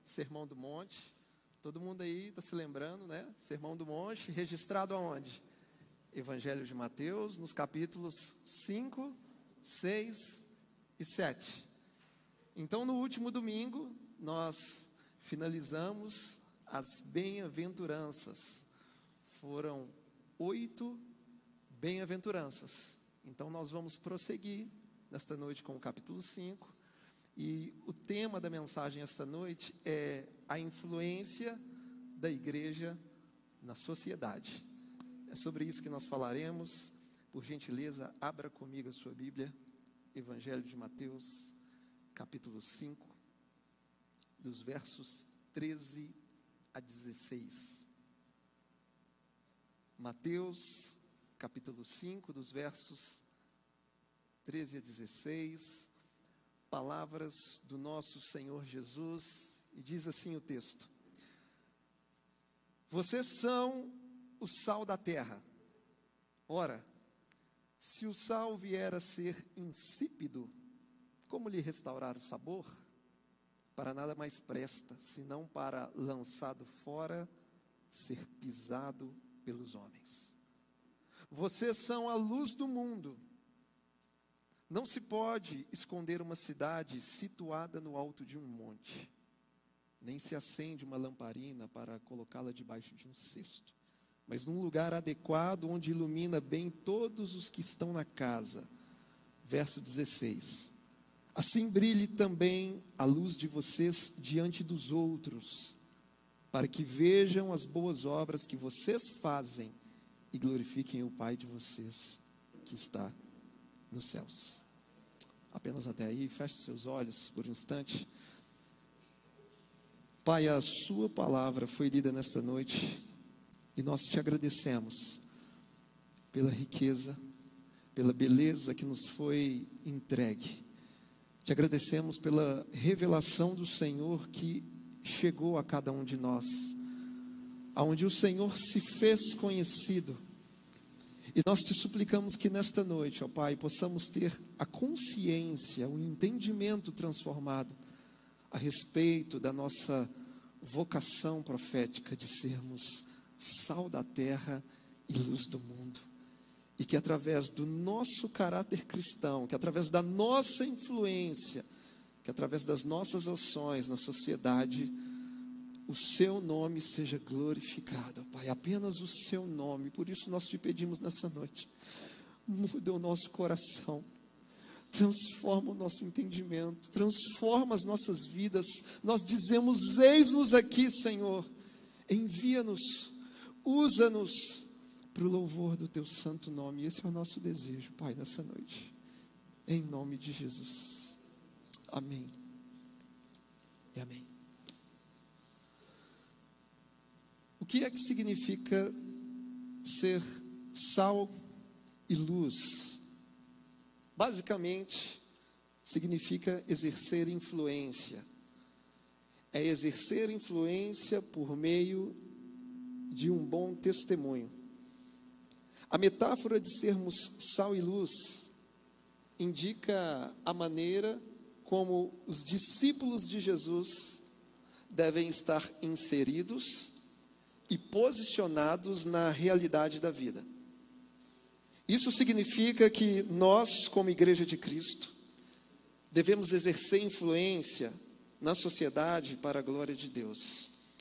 Sermão do Monte. Todo mundo aí está se lembrando, né? Sermão do Monte, registrado aonde? Evangelho de Mateus, nos capítulos 5, 6 e 7. Então, no último domingo, nós finalizamos as bem-aventuranças. Foram 8 bem-aventuranças. Então, nós vamos prosseguir nesta noite com o capítulo 5. E o tema da mensagem esta noite é a influência da igreja na sociedade. É sobre isso que nós falaremos. Por gentileza, abra comigo a sua Bíblia, Evangelho de Mateus, capítulo 5, dos versos 13 a 16. Mateus, capítulo 5, dos versos 13 a 16, palavras do nosso Senhor Jesus, e diz assim o texto: vocês são o sal da terra. Ora, se o sal vier a ser insípido, como lhe restaurar o sabor? Para nada mais presta, senão para, lançado fora, ser pisado pelos homens. Vocês são a luz do mundo. Não se pode esconder uma cidade situada no alto de um monte, nem se acende uma lamparina para colocá-la debaixo de um cesto, mas num lugar adequado, onde ilumina bem todos os que estão na casa. Verso 16. Assim brilhe também a luz de vocês diante dos outros, para que vejam as boas obras que vocês fazem e glorifiquem o Pai de vocês que está nos céus. Apenas até aí, feche seus olhos por um instante. Pai, a sua palavra foi lida nesta noite e nós te agradecemos pela riqueza, pela beleza que nos foi entregue. Te agradecemos pela revelação do Senhor que chegou a cada um de nós, aonde o Senhor se fez conhecido. E nós te suplicamos que nesta noite, ó Pai, possamos ter a consciência, o entendimento transformado a respeito da nossa vocação profética de sermos sal da terra e luz do mundo. E que através do nosso caráter cristão, que através da nossa influência, que através das nossas ações na sociedade, o seu nome seja glorificado, Pai, apenas o seu nome. Por isso nós te pedimos nessa noite, muda o nosso coração, transforma o nosso entendimento, transforma as nossas vidas. Nós dizemos: eis-nos aqui, Senhor, envia-nos, usa-nos para o louvor do teu santo nome. Esse é o nosso desejo, Pai, nessa noite, em nome de Jesus, amém e amém. O que é que significa ser sal e luz? Basicamente, significa exercer influência. É exercer influência por meio de um bom testemunho. A metáfora de sermos sal e luz indica a maneira como os discípulos de Jesus devem estar inseridos e posicionados na realidade da vida. Isso significa que nós, como Igreja de Cristo, devemos exercer influência na sociedade para a glória de Deus,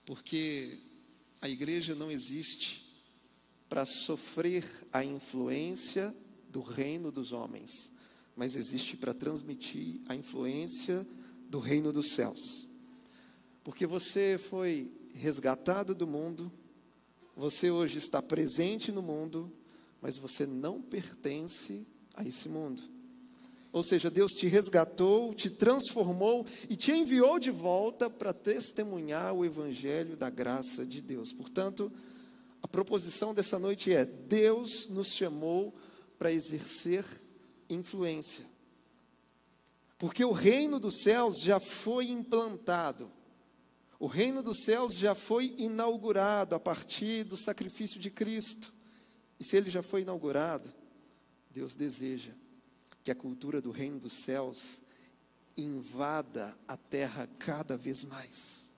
porque a igreja não existe para sofrer a influência do reino dos homens, mas existe para transmitir a influência do reino dos céus. Porque você foi resgatado do mundo, você hoje está presente no mundo, mas você não pertence a esse mundo. Ou seja, Deus te resgatou, te transformou e te enviou de volta para testemunhar o evangelho da graça de Deus. Portanto, a proposição dessa noite é: Deus nos chamou para exercer influência. Porque o reino dos céus já foi implantado. O reino dos céus já foi inaugurado a partir do sacrifício de Cristo. E se ele já foi inaugurado, Deus deseja que a cultura do reino dos céus invada a terra cada vez mais.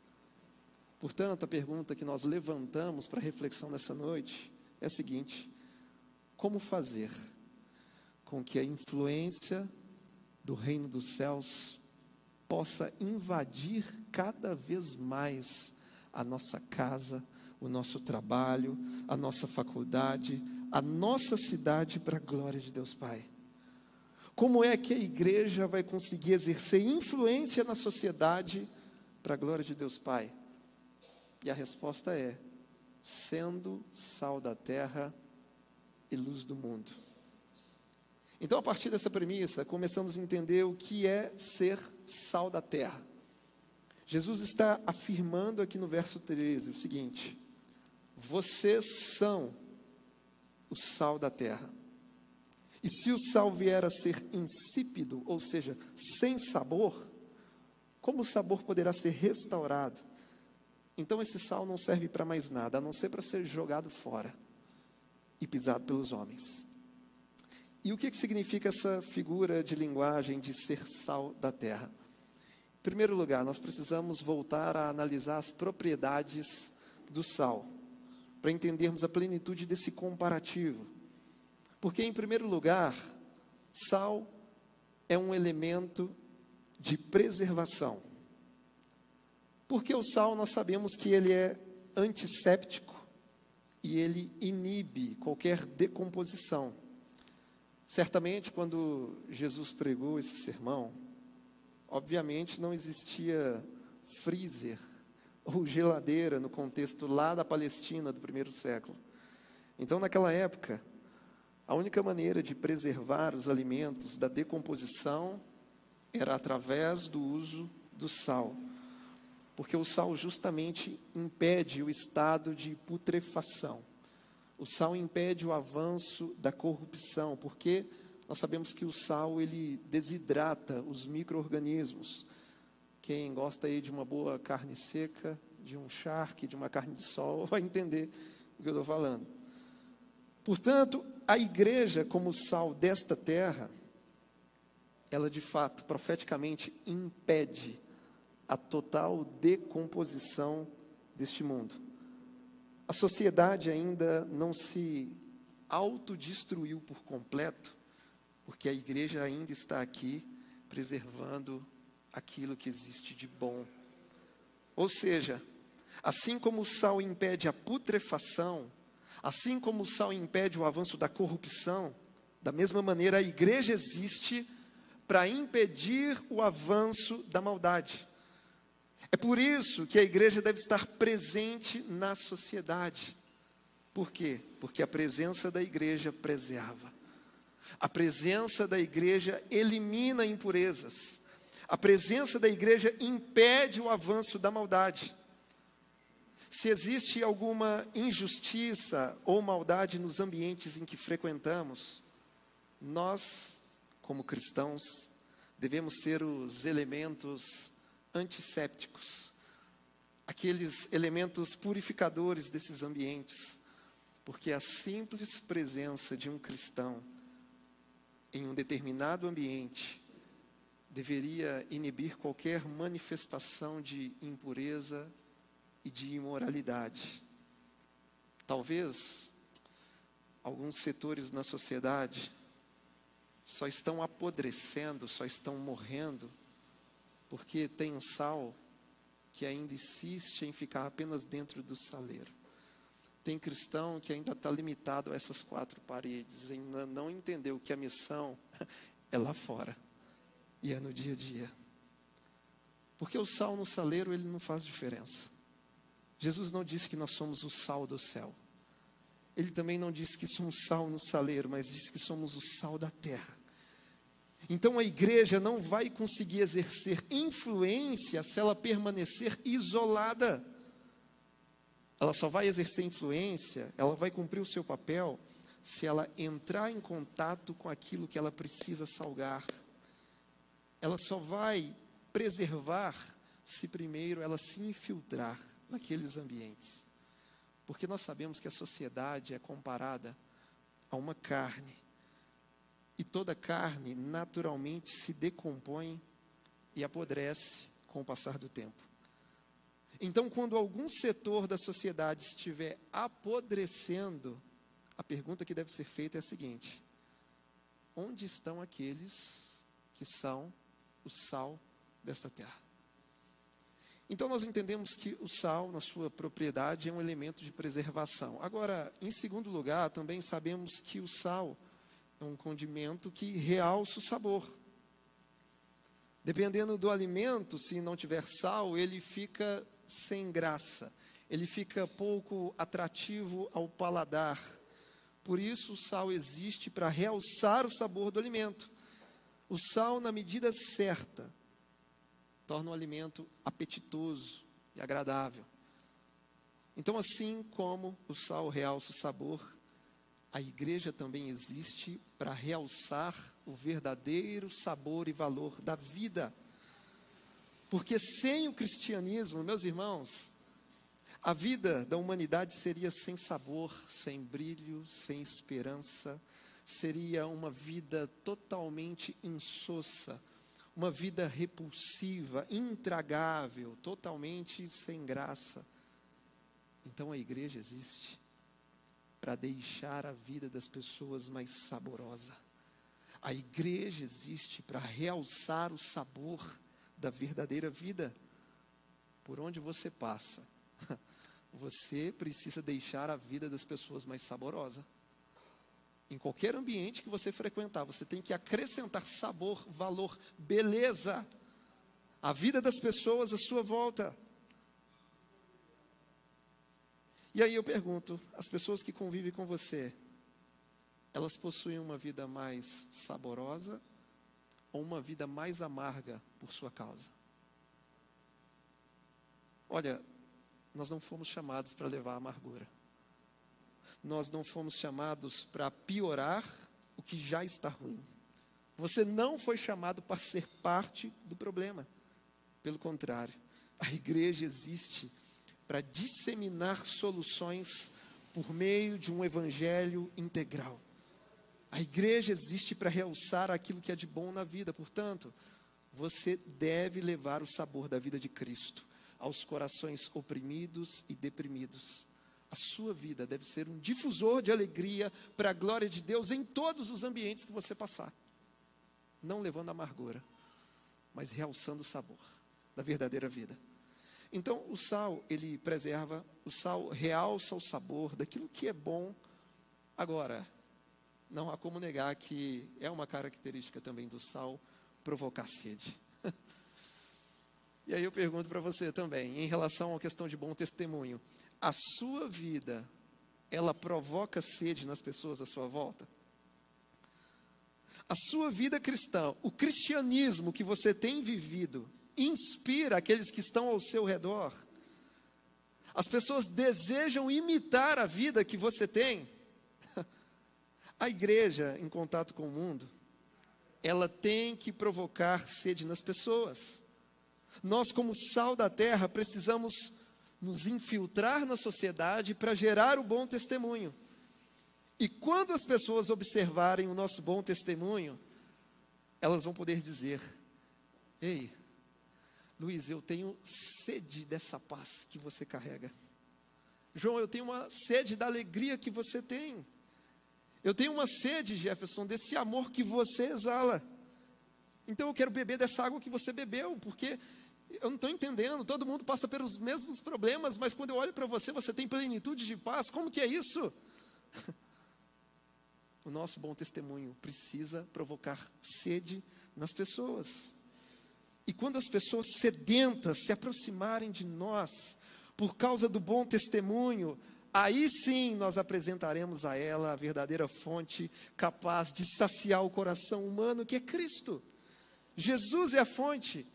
Portanto, a pergunta que nós levantamos para reflexão nessa noite é a seguinte: como fazer com que a influência do reino dos céus possa invadir cada vez mais a nossa casa, o nosso trabalho, a nossa faculdade, a nossa cidade, para a glória de Deus Pai? Como é que a igreja vai conseguir exercer influência na sociedade para a glória de Deus Pai? E a resposta é: sendo sal da terra e luz do mundo. Então, a partir dessa premissa, começamos a entender o que é ser sal da terra. Jesus está afirmando aqui no verso 13 o seguinte: vocês são o sal da terra. E se o sal vier a ser insípido, ou seja, sem sabor, como o sabor poderá ser restaurado? Então esse sal não serve para mais nada, a não ser para ser jogado fora e pisado pelos homens. E o que significa essa figura de linguagem de ser sal da terra? Em primeiro lugar, nós precisamos voltar a analisar as propriedades do sal, para entendermos a plenitude desse comparativo. Porque, em primeiro lugar, sal é um elemento de preservação. Porque o sal, nós sabemos que ele é antisséptico e ele inibe qualquer decomposição. Certamente, quando Jesus pregou esse sermão, obviamente não existia freezer ou geladeira no contexto lá da Palestina do primeiro século. Então, naquela época, a única maneira de preservar os alimentos da decomposição era através do uso do sal. Porque o sal justamente impede o estado de putrefação. O sal impede o avanço da corrupção, porque nós sabemos que o sal, ele desidrata os micro-organismos. Quem gosta aí de uma boa carne seca, de um charque, de uma carne de sol, vai entender o que eu estou falando. Portanto, a igreja, como sal desta terra, ela de fato, profeticamente, impede a total decomposição deste mundo. A sociedade ainda não se autodestruiu por completo, porque a igreja ainda está aqui preservando aquilo que existe de bom. Ou seja, assim como o sal impede a putrefação, assim como o sal impede o avanço da corrupção, da mesma maneira a igreja existe para impedir o avanço da maldade. É por isso que a igreja deve estar presente na sociedade. Por quê? Porque a presença da igreja preserva. A presença da igreja elimina impurezas. A presença da igreja impede o avanço da maldade. Se existe alguma injustiça ou maldade nos ambientes em que frequentamos, nós, como cristãos, devemos ser os elementos antissépticos, aqueles elementos purificadores desses ambientes, porque a simples presença de um cristão em um determinado ambiente deveria inibir qualquer manifestação de impureza e de imoralidade. Talvez alguns setores na sociedade só estão apodrecendo, só estão morrendo, porque tem um sal que ainda insiste em ficar apenas dentro do saleiro. Tem cristão que ainda está limitado a essas quatro paredes, ainda não entendeu que a missão é lá fora, e é no dia a dia. Porque o sal no saleiro, ele não faz diferença. Jesus não disse que nós somos o sal do céu. Ele também não disse que somos sal no saleiro, mas disse que somos o sal da terra. Então a igreja não vai conseguir exercer influência se ela permanecer isolada. Ela só vai exercer influência, ela vai cumprir o seu papel, se ela entrar em contato com aquilo que ela precisa salgar. Ela só vai preservar se primeiro ela se infiltrar naqueles ambientes. Porque nós sabemos que a sociedade é comparada a uma carne. E toda carne naturalmente se decompõe e apodrece com o passar do tempo. Então, quando algum setor da sociedade estiver apodrecendo, a pergunta que deve ser feita é a seguinte: onde estão aqueles que são o sal desta terra? Então, nós entendemos que o sal, na sua propriedade, é um elemento de preservação. Agora, em segundo lugar, também sabemos que o sal é um condimento que realça o sabor. Dependendo do alimento, se não tiver sal, ele fica sem graça, ele fica pouco atrativo ao paladar. Por isso, o sal existe para realçar o sabor do alimento. O sal, na medida certa, torna o alimento apetitoso e agradável. Então, assim como o sal realça o sabor, a igreja também existe para realçar o verdadeiro sabor e valor da vida. Porque sem o cristianismo, meus irmãos, a vida da humanidade seria sem sabor, sem brilho, sem esperança, seria uma vida totalmente insossa, uma vida repulsiva, intragável, totalmente sem graça. Então a igreja existe para deixar a vida das pessoas mais saborosa. A igreja existe para realçar o sabor da verdadeira vida. Por onde você passa, você precisa deixar a vida das pessoas mais saborosa. Em qualquer ambiente que você frequentar, você tem que acrescentar sabor, valor, beleza à vida das pessoas à sua volta. E aí eu pergunto, as pessoas que convivem com você, elas possuem uma vida mais saborosa ou uma vida mais amarga por sua causa? Olha, nós não fomos chamados para levar a amargura. Nós não fomos chamados para piorar o que já está ruim. Você não foi chamado para ser parte do problema. Pelo contrário, a igreja existe para disseminar soluções por meio de um evangelho integral. A igreja existe para realçar aquilo que é de bom na vida. Portanto, você deve levar o sabor da vida de Cristo aos corações oprimidos e deprimidos. A sua vida deve ser um difusor de alegria para a glória de Deus em todos os ambientes que você passar. Não levando amargura, mas realçando o sabor da verdadeira vida. Então, o sal, ele preserva, o sal realça o sabor daquilo que é bom. Agora, não há como negar que é uma característica também do sal provocar sede. E aí eu pergunto para você também, em relação à questão de bom testemunho, a sua vida, ela provoca sede nas pessoas à sua volta? A sua vida cristã, o cristianismo que você tem vivido, inspira aqueles que estão ao seu redor? As pessoas desejam imitar a vida que você tem? A igreja, em contato com o mundo, ela tem que provocar sede nas pessoas. Nós, como sal da terra, precisamos nos infiltrar na sociedade para gerar o bom testemunho. E quando as pessoas observarem o nosso bom testemunho, elas vão poder dizer: ei, Luiz, eu tenho sede dessa paz que você carrega. João, eu tenho uma sede da alegria que você tem. Eu tenho uma sede, Jefferson, desse amor que você exala. Então eu quero beber dessa água que você bebeu, porque eu não estou entendendo, todo mundo passa pelos mesmos problemas, mas quando eu olho para você, você tem plenitude de paz. Como que é isso? O nosso bom testemunho precisa provocar sede nas pessoas. E quando as pessoas sedentas se aproximarem de nós, por causa do bom testemunho, aí sim nós apresentaremos a ela a verdadeira fonte capaz de saciar o coração humano, que é Cristo. Jesus é a fonte.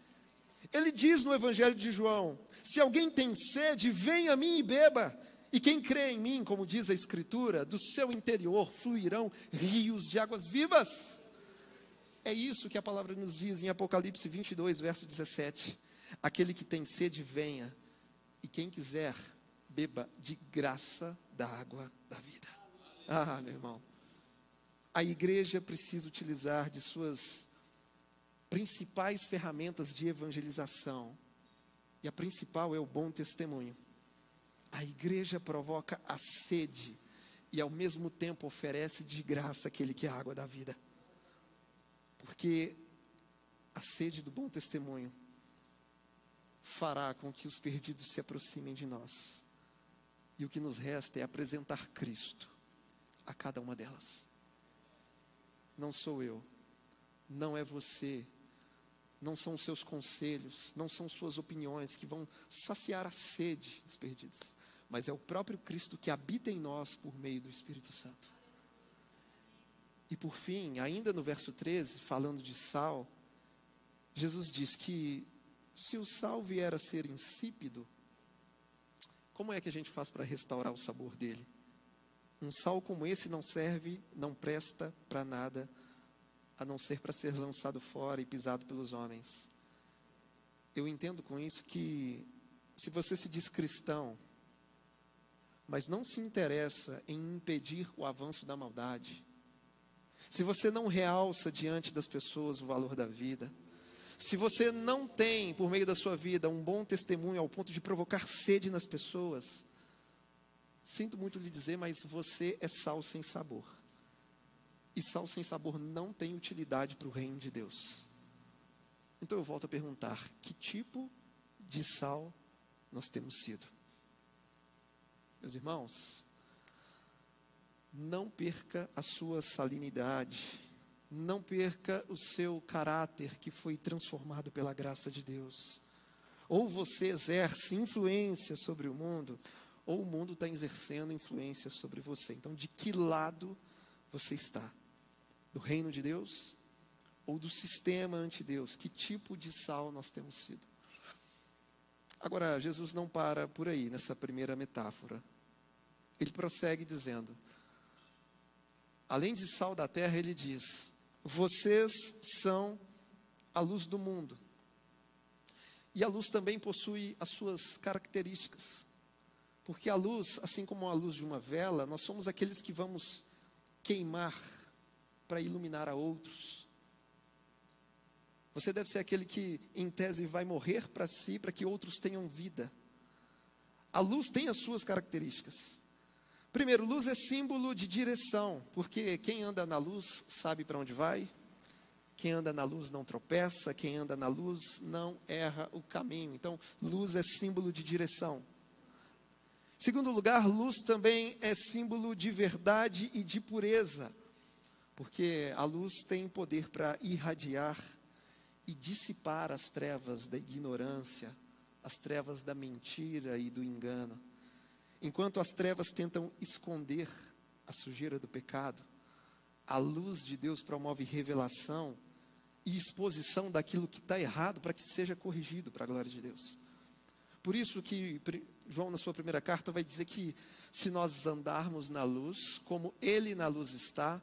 Ele diz no Evangelho de João: se alguém tem sede, venha a mim e beba. E quem crê em mim, como diz a Escritura, do seu interior fluirão rios de águas vivas. É isso que a palavra nos diz em Apocalipse 22, verso 17. Aquele que tem sede, venha. E quem quiser, beba de graça da água da vida. Ah, meu irmão. A igreja precisa utilizar de suas principais ferramentas de evangelização, e a principal é o bom testemunho. A igreja provoca a sede e ao mesmo tempo oferece de graça aquele que é a água da vida. Porque a sede do bom testemunho fará com que os perdidos se aproximem de nós. E o que nos resta é apresentar Cristo a cada uma delas. Não sou eu, não é você, não são os seus conselhos, não são suas opiniões que vão saciar a sede dos perdidos, mas é o próprio Cristo que habita em nós por meio do Espírito Santo. E por fim, ainda no verso 13, falando de sal, Jesus diz que se o sal vier a ser insípido, como é que a gente faz para restaurar o sabor dele? Um sal como esse não serve, não presta para nada, a não ser para ser lançado fora e pisado pelos homens. Eu entendo com isso que, se você se diz cristão, mas não se interessa em impedir o avanço da maldade, se você não realça diante das pessoas o valor da vida, se você não tem, por meio da sua vida, um bom testemunho ao ponto de provocar sede nas pessoas, sinto muito lhe dizer, mas você é sal sem sabor. E sal sem sabor não tem utilidade para o reino de Deus. Então eu volto a perguntar, que tipo de sal nós temos sido? Meus irmãos, não perca a sua salinidade, não perca o seu caráter que foi transformado pela graça de Deus. Ou você exerce influência sobre o mundo, ou o mundo está exercendo influência sobre você. Então, de que lado você está? Do reino de Deus ou do sistema anti-Deus? Que tipo de sal nós temos sido? Agora, Jesus não para por aí, nessa primeira metáfora. Ele prossegue dizendo, além de sal da terra, ele diz, vocês são a luz do mundo. E a luz também possui as suas características. Porque a luz, assim como a luz de uma vela, nós somos aqueles que vamos queimar para iluminar a outros. Você deve ser aquele que, em tese, vai morrer para si, para que outros tenham vida. A luz tem as suas características. Primeiro, luz é símbolo de direção, porque quem anda na luz sabe para onde vai, quem anda na luz não tropeça, quem anda na luz não erra o caminho. Então, luz é símbolo de direção. Segundo lugar, luz também é símbolo de verdade e de pureza, porque a luz tem poder para irradiar e dissipar as trevas da ignorância, as trevas da mentira e do engano. Enquanto as trevas tentam esconder a sujeira do pecado, a luz de Deus promove revelação e exposição daquilo que está errado para que seja corrigido para a glória de Deus. Por isso que João, na sua primeira carta, vai dizer que se nós andarmos na luz, como Ele na luz está,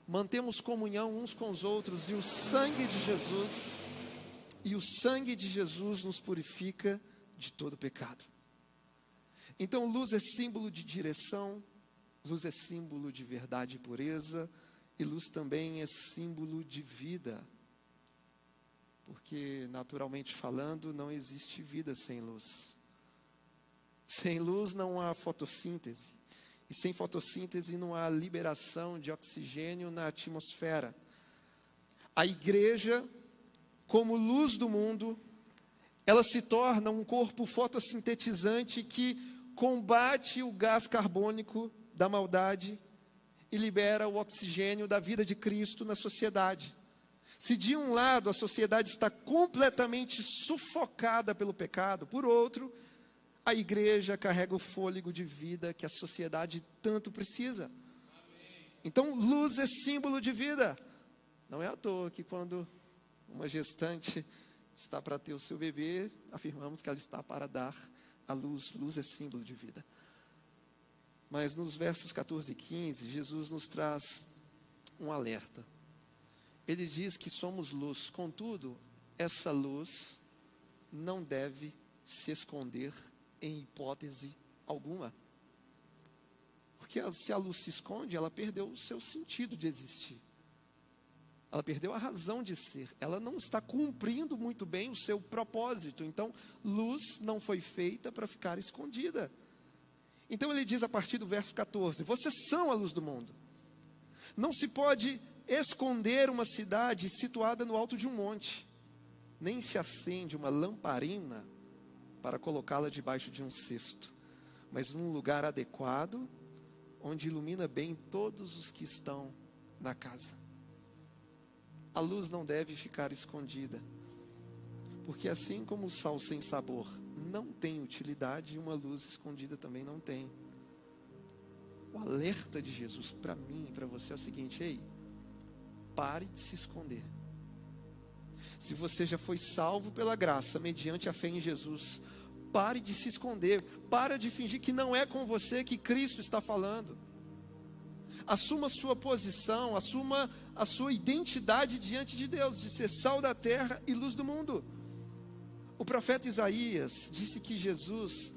mantemos comunhão uns com os outros, e o sangue de Jesus nos purifica de todo pecado. Então, luz é símbolo de direção, luz é símbolo de verdade e pureza, e luz também é símbolo de vida. Porque, naturalmente falando, não existe vida sem luz. Sem luz não há fotossíntese. E sem fotossíntese não há liberação de oxigênio na atmosfera. A igreja, como luz do mundo, ela se torna um corpo fotossintetizante que combate o gás carbônico da maldade e libera o oxigênio da vida de Cristo na sociedade. Se de um lado a sociedade está completamente sufocada pelo pecado, por outro, a igreja carrega o fôlego de vida que a sociedade tanto precisa. Então, luz é símbolo de vida. Não é à toa que quando uma gestante está para ter o seu bebê, afirmamos que ela está para dar a luz. Luz é símbolo de vida. Mas nos versos 14 e 15, Jesus nos traz um alerta. Ele diz que somos luz, contudo, essa luz não deve se esconder em hipótese alguma. Porque se a luz se esconde, ela perdeu o seu sentido de existir. Ela perdeu a razão de ser. Ela não está cumprindo muito bem o seu propósito. Então, luz não foi feita para ficar escondida. Então ele diz a partir do verso 14: vocês são a luz do mundo. Não se pode esconder uma cidade situada no alto de um monte, nem se acende uma lamparina para colocá-la debaixo de um cesto, mas num lugar adequado, onde ilumina bem todos os que estão na casa. A luz não deve ficar escondida, porque assim como o sal sem sabor não tem utilidade, uma luz escondida também não tem. O alerta de Jesus para mim e para você é o seguinte: ei, pare de se esconder. Se você já foi salvo pela graça, mediante a fé em Jesus, pare de se esconder, para de fingir que não é com você que Cristo está falando. Assuma a sua posição, assuma a sua identidade diante de Deus, de ser sal da terra e luz do mundo. O profeta Isaías disse que Jesus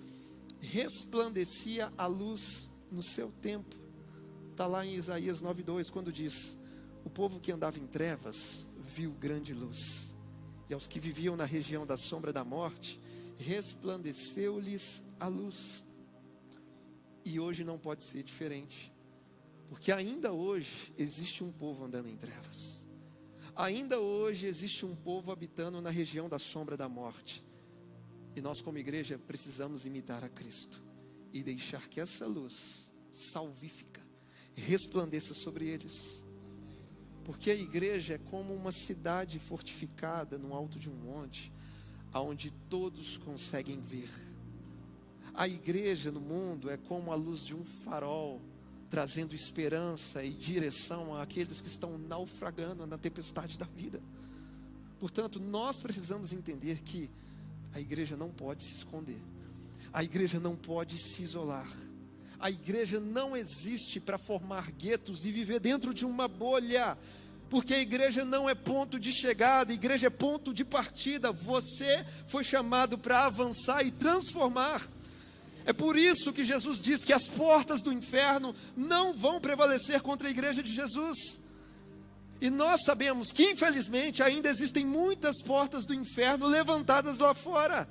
resplandecia a luz no seu tempo. Está lá em Isaías 9:2, quando diz: o povo que andava em trevas viu grande luz, e aos que viviam na região da sombra da morte, resplandeceu-lhes a luz. E hoje não pode ser diferente, porque ainda hoje existe um povo andando em trevas. Ainda hoje existe um povo habitando na região da sombra da morte. E nós como igreja precisamos imitar a Cristo e deixar que essa luz salvífica resplandeça sobre eles. Porque a igreja é como uma cidade fortificada no alto de um monte, aonde todos conseguem ver. A igreja no mundo é como a luz de um farol, trazendo esperança e direção àqueles que estão naufragando na tempestade da vida. Portanto, nós precisamos entender que a igreja não pode se esconder. A igreja não pode se isolar. A igreja não existe para formar guetos e viver dentro de uma bolha. Porque a igreja não é ponto de chegada, a igreja é ponto de partida. Você foi chamado para avançar e transformar. É por isso que Jesus diz que as portas do inferno não vão prevalecer contra a igreja de Jesus. E nós sabemos que, infelizmente, ainda existem muitas portas do inferno levantadas lá fora.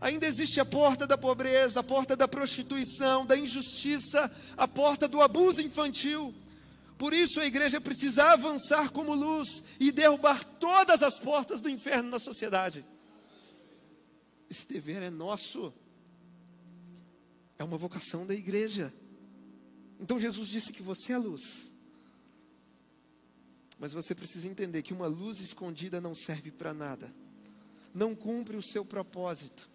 Ainda existe a porta da pobreza, a porta da prostituição, da injustiça, a porta do abuso infantil. Por isso a igreja precisa avançar como luz e derrubar todas as portas do inferno na sociedade. Esse dever é nosso. É uma vocação da igreja. Então Jesus disse que você é a luz. Mas você precisa entender que uma luz escondida não serve para nada. Não cumpre o seu propósito.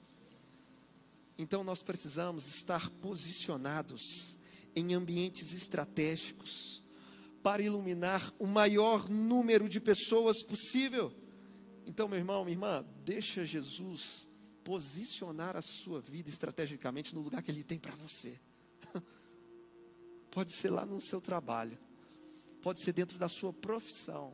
Então nós precisamos estar posicionados em ambientes estratégicos para iluminar o maior número de pessoas possível. Então, meu irmão, minha irmã, deixa Jesus posicionar a sua vida estrategicamente no lugar que Ele tem para você. Pode ser lá no seu trabalho, pode ser dentro da sua profissão.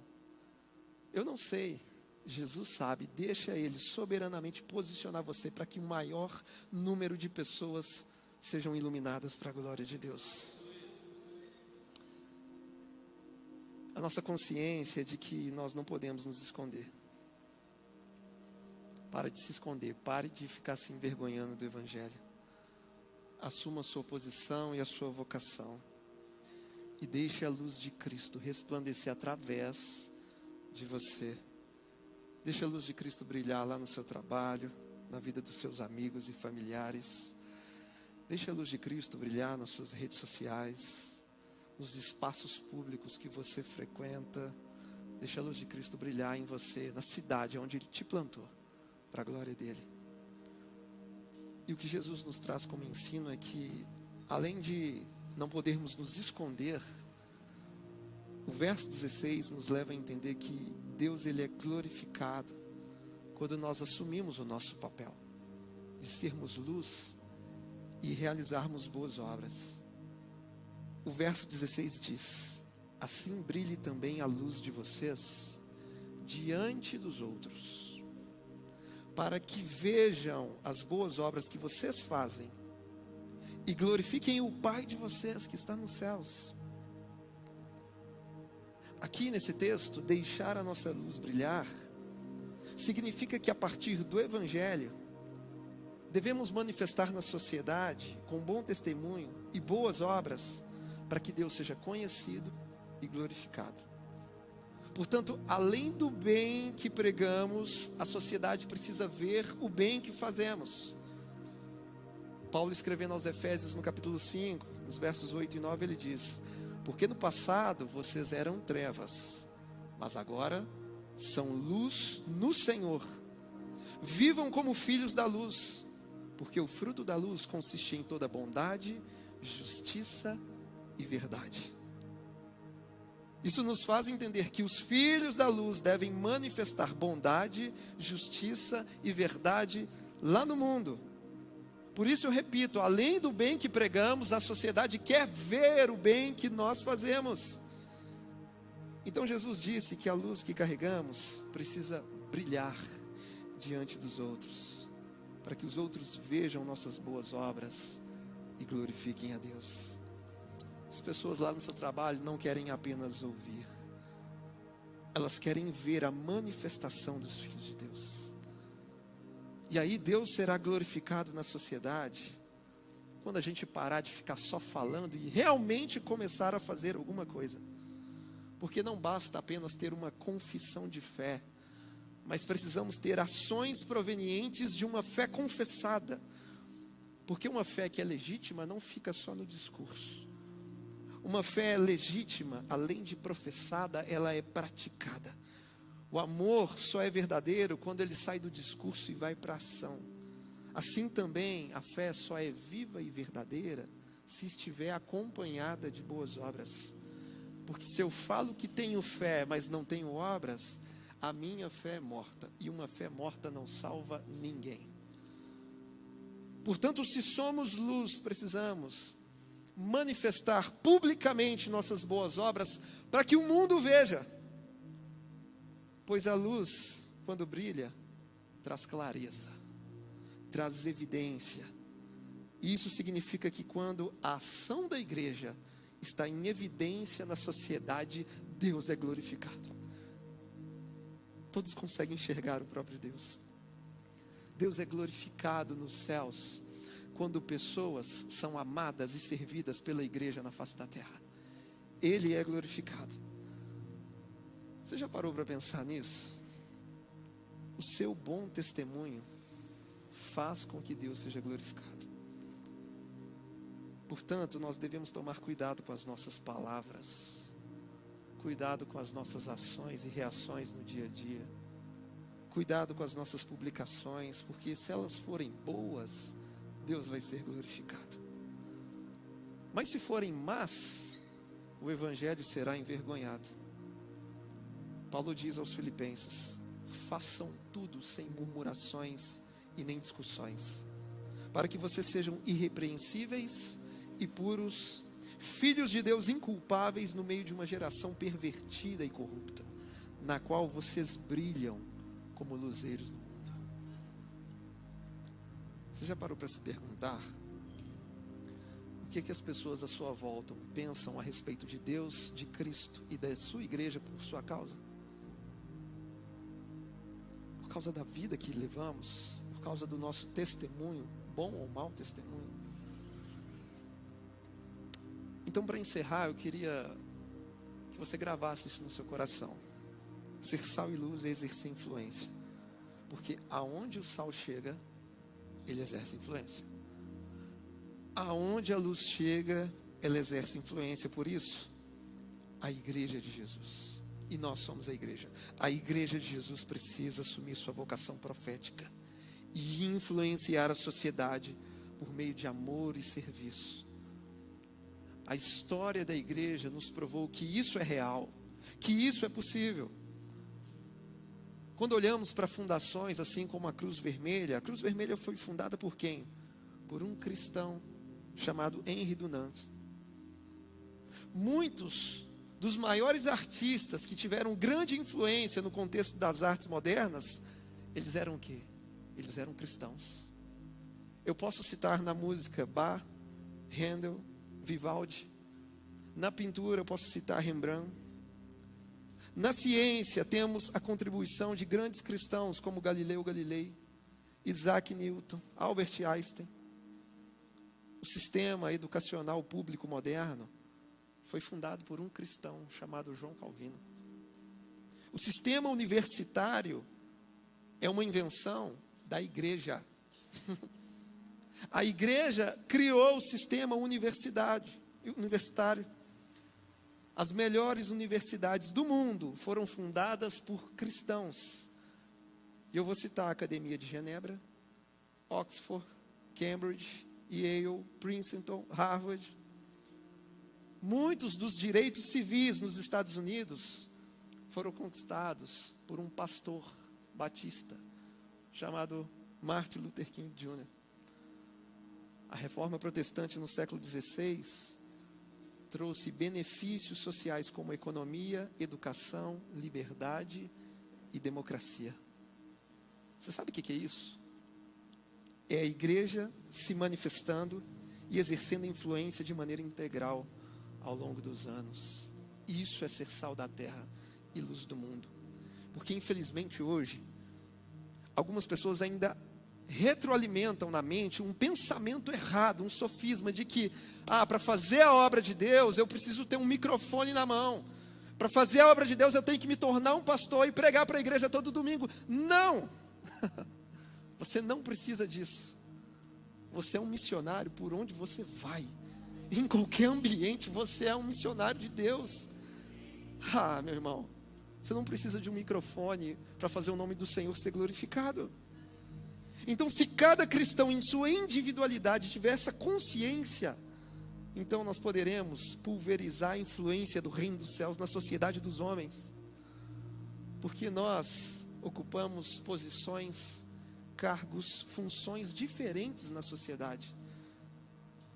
Eu não sei, Jesus sabe. Deixa Ele soberanamente posicionar você para que o maior número de pessoas sejam iluminadas para a glória de Deus. A nossa consciência é de que nós não podemos nos esconder. Pare de se esconder, pare de ficar se envergonhando do Evangelho. Assuma a sua posição e a sua vocação. E deixe a luz de Cristo resplandecer através de você. Deixe a luz de Cristo brilhar lá no seu trabalho, na vida dos seus amigos e familiares. Deixe a luz de Cristo brilhar nas suas redes sociais, nos espaços públicos que você frequenta. Deixe a luz de Cristo brilhar em você, na cidade onde Ele te plantou, para a glória dEle. E o que Jesus nos traz como ensino é que, além de não podermos nos esconder, o verso 16 nos leva a entender que Deus, Ele é glorificado quando nós assumimos o nosso papel de sermos luz e realizarmos boas obras. O verso 16 diz: assim brilhe também a luz de vocês diante dos outros, para que vejam as boas obras que vocês fazem e glorifiquem o Pai de vocês que está nos céus. Aqui nesse texto, deixar a nossa luz brilhar, significa que a partir do Evangelho, devemos manifestar na sociedade, com bom testemunho e boas obras, para que Deus seja conhecido e glorificado. Portanto, além do bem que pregamos, a sociedade precisa ver o bem que fazemos. Paulo, escrevendo aos Efésios no capítulo 5, nos versos 8 e 9, ele diz: porque no passado vocês eram trevas, mas agora são luz no Senhor. Vivam como filhos da luz, porque o fruto da luz consiste em toda bondade, justiça e verdade. Isso nos faz entender que os filhos da luz devem manifestar bondade, justiça e verdade lá no mundo. Por isso eu repito, além do bem que pregamos, a sociedade quer ver o bem que nós fazemos. Então Jesus disse que a luz que carregamos precisa brilhar diante dos outros, para que os outros vejam nossas boas obras e glorifiquem a Deus. As pessoas lá no seu trabalho não querem apenas ouvir, elas querem ver a manifestação dos filhos de Deus. E aí Deus será glorificado na sociedade quando a gente parar de ficar só falando e realmente começar a fazer alguma coisa. Porque não basta apenas ter uma confissão de fé, mas precisamos ter ações provenientes de uma fé confessada. Porque uma fé que é legítima não fica só no discurso. Uma fé legítima, além de professada, ela é praticada. O amor só é verdadeiro quando ele sai do discurso e vai para a ação. Assim também, a fé só é viva e verdadeira se estiver acompanhada de boas obras. Porque se eu falo que tenho fé, mas não tenho obras, a minha fé é morta. E uma fé morta não salva ninguém. Portanto, se somos luz, precisamos manifestar publicamente nossas boas obras para que o mundo veja. Pois a luz, quando brilha, traz clareza, traz evidência. E isso significa que quando a ação da igreja está em evidência na sociedade, Deus é glorificado. Todos conseguem enxergar o próprio Deus. Deus é glorificado nos céus quando pessoas são amadas e servidas pela igreja na face da terra. Ele é glorificado. Você já parou para pensar nisso? O seu bom testemunho faz com que Deus seja glorificado. Portanto, nós devemos tomar cuidado com as nossas palavras, cuidado com as nossas ações e reações no dia a dia, cuidado com as nossas publicações, porque se elas forem boas, Deus vai ser glorificado. Mas se forem más, o evangelho será envergonhado. Paulo diz aos Filipenses: façam tudo sem murmurações e nem discussões, para que vocês sejam irrepreensíveis e puros, filhos de Deus inculpáveis no meio de uma geração pervertida e corrupta, na qual vocês brilham como luzeiros no mundo. Você já parou para se perguntar o que as pessoas à sua volta pensam a respeito de Deus, de Cristo e da sua igreja por sua causa? Por causa da vida que levamos, por causa do nosso testemunho, bom ou mau testemunho. Então, para encerrar, eu queria que você gravasse isso no seu coração. Ser sal e luz é exercer influência, porque aonde o sal chega, ele exerce influência. Aonde a luz chega, ela exerce influência. Por isso, a igreja de Jesus, e nós somos a igreja de Jesus precisa assumir sua vocação profética e influenciar a sociedade por meio de amor e serviço. A história da igreja nos provou que isso é real, que isso é possível. Quando olhamos para fundações assim como a Cruz Vermelha foi fundada por quem? Por um cristão chamado Henri Dunant. Muitos dos maiores artistas que tiveram grande influência no contexto das artes modernas, eles eram o quê? Eles eram cristãos. Eu posso citar na música Bach, Handel, Vivaldi. Na pintura eu posso citar Rembrandt. Na ciência, temos a contribuição de grandes cristãos como Galileu Galilei, Isaac Newton, Albert Einstein. O sistema educacional público moderno foi fundado por um cristão chamado João Calvino. O sistema universitário é uma invenção da igreja. A igreja criou o sistema universitário. As melhores universidades do mundo foram fundadas por cristãos. E eu vou citar a Academia de Genebra, Oxford, Cambridge, Yale, Princeton, Harvard. Muitos dos direitos civis nos Estados Unidos foram conquistados por um pastor batista chamado Martin Luther King Jr. A reforma protestante no século XVI trouxe benefícios sociais como economia, educação, liberdade e democracia. Você sabe o que é isso? É a igreja se manifestando e exercendo influência de maneira integral ao longo dos anos. Isso é ser sal da terra e luz do mundo. Porque infelizmente hoje, algumas pessoas ainda retroalimentam na mente um pensamento errado, um sofisma de que, para fazer a obra de Deus, eu preciso ter um microfone na mão. Para fazer a obra de Deus, eu tenho que me tornar um pastor e pregar para a igreja todo domingo. Não! Você não precisa disso. Você é um missionário por onde você vai. Em qualquer ambiente, você é um missionário de Deus. Meu irmão, você não precisa de um microfone para fazer o nome do Senhor ser glorificado. Então, se cada cristão em sua individualidade tiver essa consciência, então nós poderemos pulverizar a influência do reino dos céus na sociedade dos homens. Porque nós ocupamos posições, cargos, funções diferentes na sociedade.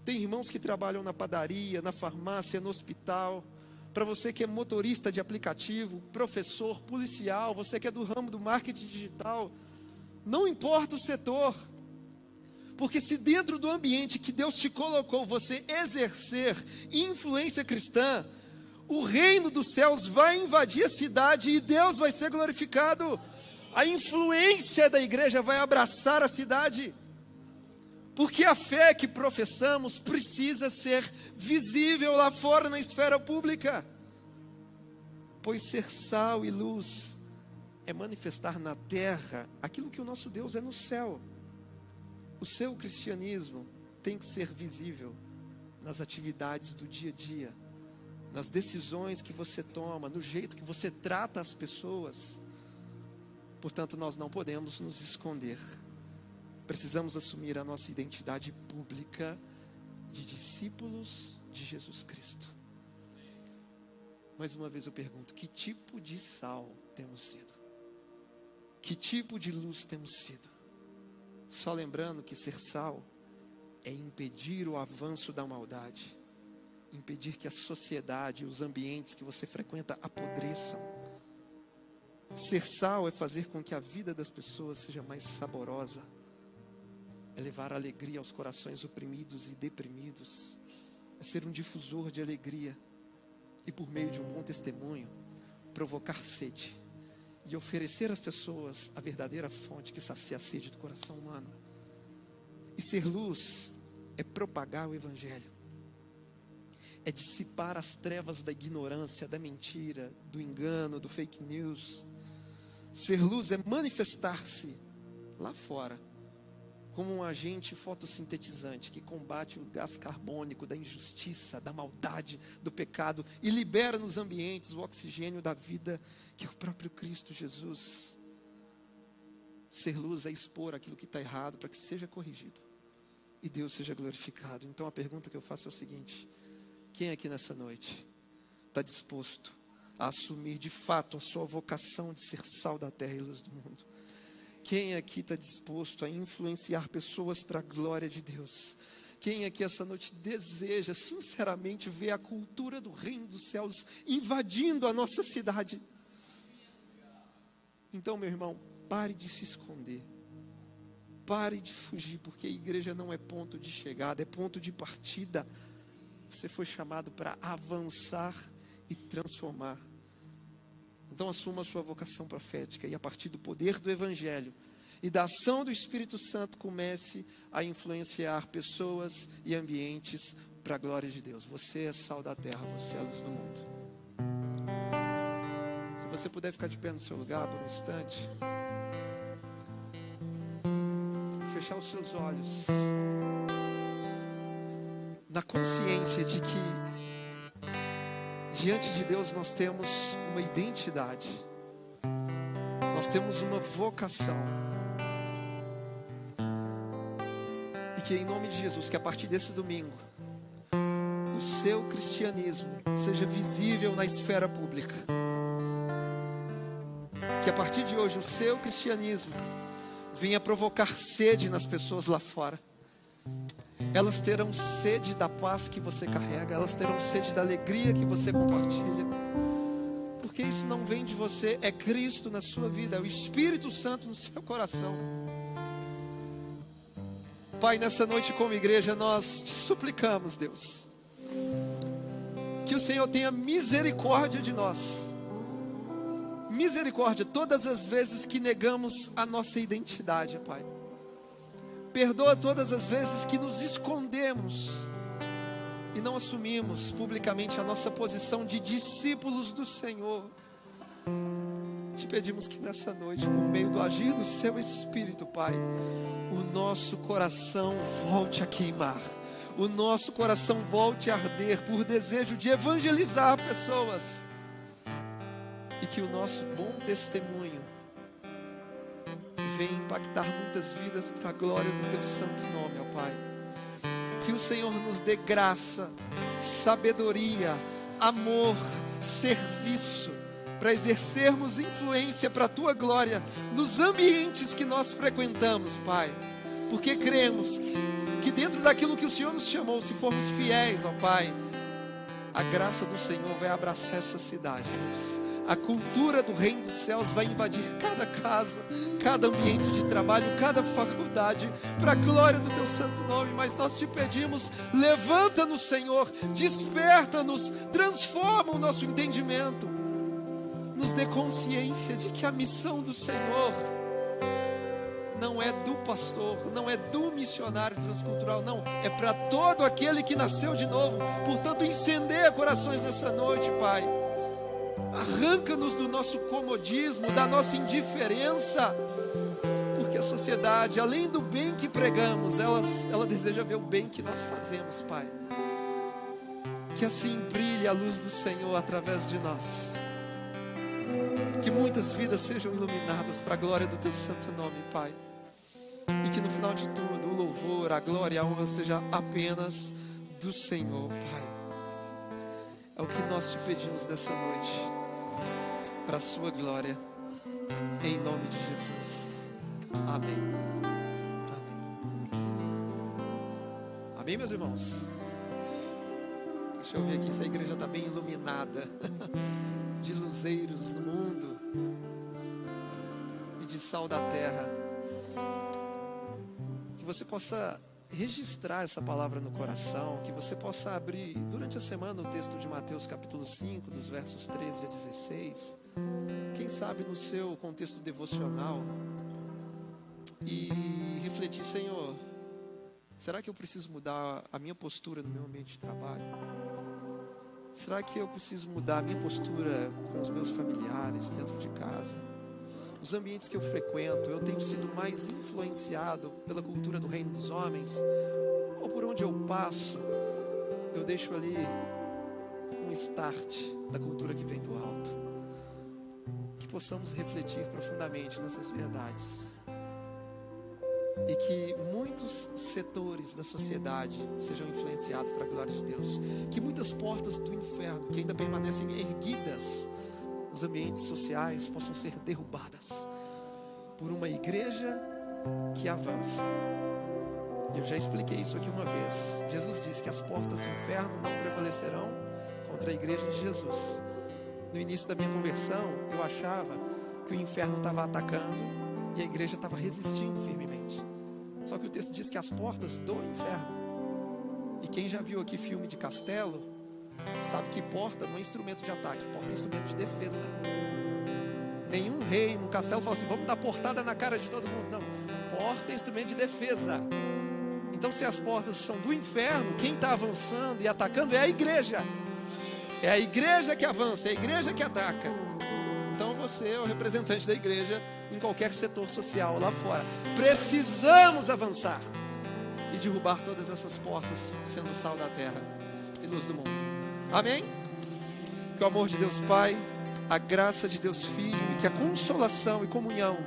Tem irmãos que trabalham na padaria, na farmácia, no hospital. Para você que é motorista de aplicativo, professor, policial, você que é do ramo do marketing digital, não importa o setor, porque se dentro do ambiente que Deus te colocou, você exercer influência cristã, o reino dos céus vai invadir a cidade e Deus vai ser glorificado. A influência da igreja vai abraçar a cidade, porque a fé que professamos precisa ser visível lá fora na esfera pública, pois ser sal e luz é manifestar na terra aquilo que o nosso Deus é no céu. O seu cristianismo tem que ser visível nas atividades do dia a dia, nas decisões que você toma, no jeito que você trata as pessoas. Portanto, nós não podemos nos esconder. Precisamos assumir a nossa identidade pública de discípulos de Jesus Cristo. Mais uma vez eu pergunto, que tipo de sal temos sido? Que tipo de luz temos sido? Só lembrando que ser sal é impedir o avanço da maldade, impedir que a sociedade, os ambientes que você frequenta apodreçam. Ser sal é fazer com que a vida das pessoas seja mais saborosa, é levar alegria aos corações oprimidos e deprimidos, é ser um difusor de alegria e, por meio de um bom testemunho, provocar sede e oferecer às pessoas a verdadeira fonte que sacia a sede do coração humano. E ser luz é propagar o evangelho, é dissipar as trevas da ignorância, da mentira, do engano, do fake news. Ser luz é manifestar-se lá fora como um agente fotossintetizante que combate o gás carbônico da injustiça, da maldade, do pecado e libera nos ambientes o oxigênio da vida, que é o próprio Cristo Jesus. Ser luz é expor aquilo que está errado para que seja corrigido e Deus seja glorificado. Então a pergunta que eu faço é o seguinte: quem aqui nessa noite está disposto a assumir de fato a sua vocação de ser sal da terra e luz do mundo? Quem aqui está disposto a influenciar pessoas para a glória de Deus? Quem aqui essa noite deseja sinceramente ver a cultura do reino dos céus invadindo a nossa cidade? Então, meu irmão, pare de se esconder, pare de fugir, porque a igreja não é ponto de chegada, é ponto de partida. Você foi chamado para avançar e transformar. Então assuma a sua vocação profética e a partir do poder do Evangelho e da ação do Espírito Santo comece a influenciar pessoas e ambientes para a glória de Deus. Você é sal da terra, você é a luz do mundo. Se você puder ficar de pé no seu lugar por um instante, fechar os seus olhos, na consciência de que diante de Deus nós temos uma identidade, nós temos uma vocação, e que em nome de Jesus, que a partir desse domingo, o seu cristianismo seja visível na esfera pública, que a partir de hoje o seu cristianismo venha provocar sede nas pessoas lá fora. Elas terão sede da paz que você carrega, elas terão sede da alegria que você compartilha, porque isso não vem de você, é Cristo na sua vida, é o Espírito Santo no seu coração. Pai, nessa noite como igreja nós te suplicamos, Deus, que o Senhor tenha misericórdia de nós, misericórdia todas as vezes que negamos a nossa identidade, Pai. Perdoa todas as vezes que nos escondemos e não assumimos publicamente a nossa posição de discípulos do Senhor. Te pedimos que nessa noite, por meio do agir do seu Espírito, Pai, o nosso coração volte a queimar, o nosso coração volte a arder por desejo de evangelizar pessoas, e que o nosso bom testemunho venha impactar muitas vidas para a glória do teu santo nome, ó Pai. Que o Senhor nos dê graça, sabedoria, amor, serviço, para exercermos influência para a tua glória nos ambientes que nós frequentamos, Pai, porque cremos que dentro daquilo que o Senhor nos chamou, se formos fiéis, ó Pai, a graça do Senhor vai abraçar essa cidade, Deus. A cultura do reino dos céus vai invadir cada casa, cada ambiente de trabalho, cada faculdade, para a glória do teu santo nome. Mas nós te pedimos, levanta-nos, Senhor, desperta-nos, transforma o nosso entendimento, nos dê consciência de que a missão do Senhor não é do pastor, não é do missionário transcultural, não, é para todo aquele que nasceu de novo. Portanto, incendeia corações nessa noite, Pai. Arranca-nos do nosso comodismo, da nossa indiferença, porque a sociedade, além do bem que pregamos, ela deseja ver o bem que nós fazemos, Pai. Que assim brilhe a luz do Senhor através de nós, que muitas vidas sejam iluminadas para a glória do teu santo nome, Pai, e que no final de tudo o louvor, a glória e a honra seja apenas do Senhor, Pai. É o que nós te pedimos nessa noite, para a sua glória, em nome de Jesus. Amém. Amém. Amém, meus irmãos? Deixa eu ver aqui se a igreja está bem iluminada de luzeiros no mundo e de sal da terra. Que você possa registrar essa palavra no coração, que você possa abrir durante a semana o texto de Mateus capítulo 5, dos versos 13 a 16, quem sabe no seu contexto devocional, e refletir: Senhor, será que eu preciso mudar a minha postura no meu ambiente de trabalho? Será que eu preciso mudar a minha postura com os meus familiares dentro de casa? Os ambientes que eu frequento, eu tenho sido mais influenciado pela cultura do reino dos homens? Ou por onde eu passo, eu deixo ali um start da cultura que vem do alto? Que possamos refletir profundamente nessas verdades, e que muitos setores da sociedade sejam influenciados para a glória de Deus. Que muitas portas do inferno, que ainda permanecem erguidas nos ambientes sociais, possam ser derrubadas por uma igreja que avança. Eu já expliquei isso aqui uma vez. Jesus disse que as portas do inferno não prevalecerão contra a igreja de Jesus. No início da minha conversão, eu achava que o inferno estava atacando e a igreja estava resistindo firmemente. Só que o texto diz que as portas do inferno, e quem já viu aqui filme de castelo, sabe que porta não é instrumento de ataque, porta é instrumento de defesa. rei num castelo e fala assim: vamos dar portada na cara de todo mundo. Não, porta é instrumento de defesa. Então, se as portas são do inferno, quem está avançando e atacando é a igreja. É a igreja que avança, é a igreja que ataca. Então você é o representante da igreja em qualquer setor social lá fora. Precisamos avançar e derrubar todas essas portas, sendo sal da terra e luz do mundo. Amém? Que o amor de Deus Pai, a graça de Deus Filho e que a consolação e comunhão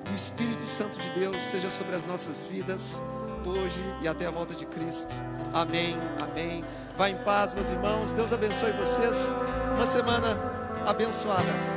do Espírito Santo de Deus seja sobre as nossas vidas hoje e até a volta de Cristo. Amém, amém. Vá em paz, meus irmãos. Deus abençoe vocês. Uma semana abençoada.